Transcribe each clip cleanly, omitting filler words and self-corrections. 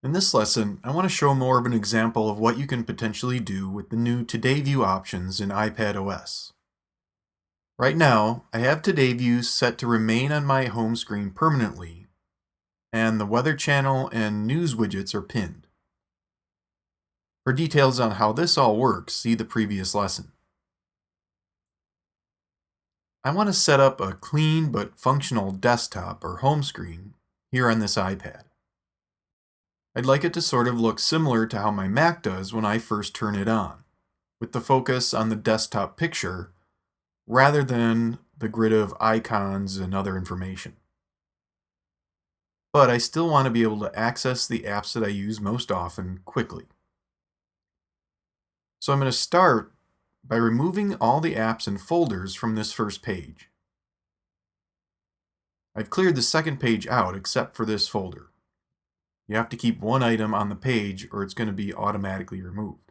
In this lesson, I want to show more of an example of what you can potentially do with the new Today View options in iPadOS. Right now, I have Today View set to remain on my home screen permanently, and the weather channel and news widgets are pinned. For details on how this all works, see the previous lesson. I want to set up a clean but functional desktop or home screen here on this iPad. I'd like it to sort of look similar to how my Mac does when I first turn it on, with the focus on the desktop picture rather than the grid of icons and other information. But I still want to be able to access the apps that I use most often quickly. So I'm going to start by removing all the apps and folders from this first page. I've cleared the second page out except for this folder. You have to keep one item on the page or it's going to be automatically removed.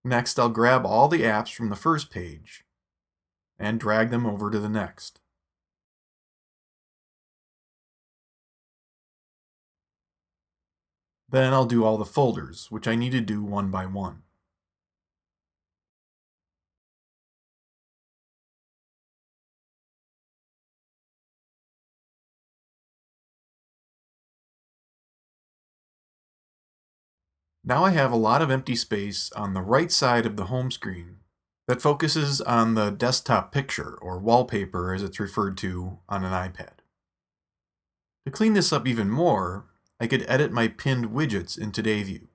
Next, I'll grab all the apps from the first page and drag them over to the next. Then I'll do all the folders, which I need to do one by one. Now I have a lot of empty space on the right side of the home screen that focuses on the desktop picture, or wallpaper as it's referred to on an iPad. To clean this up even more, I could edit my pinned widgets in Today View.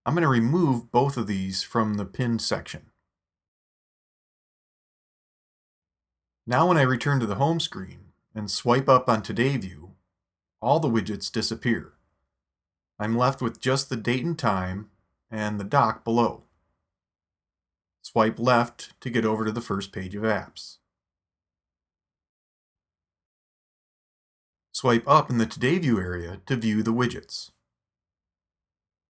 I'm going to remove both of these from the pinned section. Now when I return to the home screen and swipe up on Today View, all the widgets disappear. I'm left with just the date and time and the dock below. Swipe left to get over to the first page of apps. Swipe up in the Today View area to view the widgets.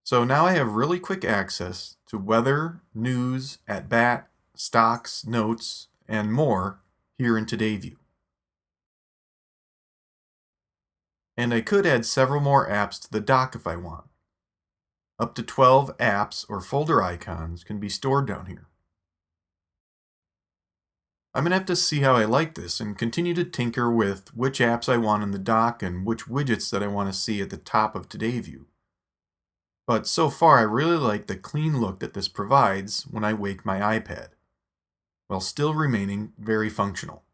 So now I have really quick access to weather, news, at bat, stocks, notes, and more here in Today View. And I could add several more apps to the dock if I want. Up to 12 apps or folder icons can be stored down here. I'm going to have to see how I like this and continue to tinker with which apps I want in the dock and which widgets that I want to see at the top of Today View. But so far I really like the clean look that this provides when I wake my iPad, while still remaining very functional.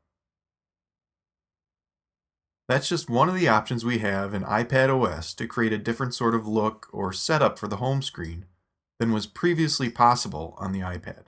That's just one of the options we have in iPadOS to create a different sort of look or setup for the home screen than was previously possible on the iPad.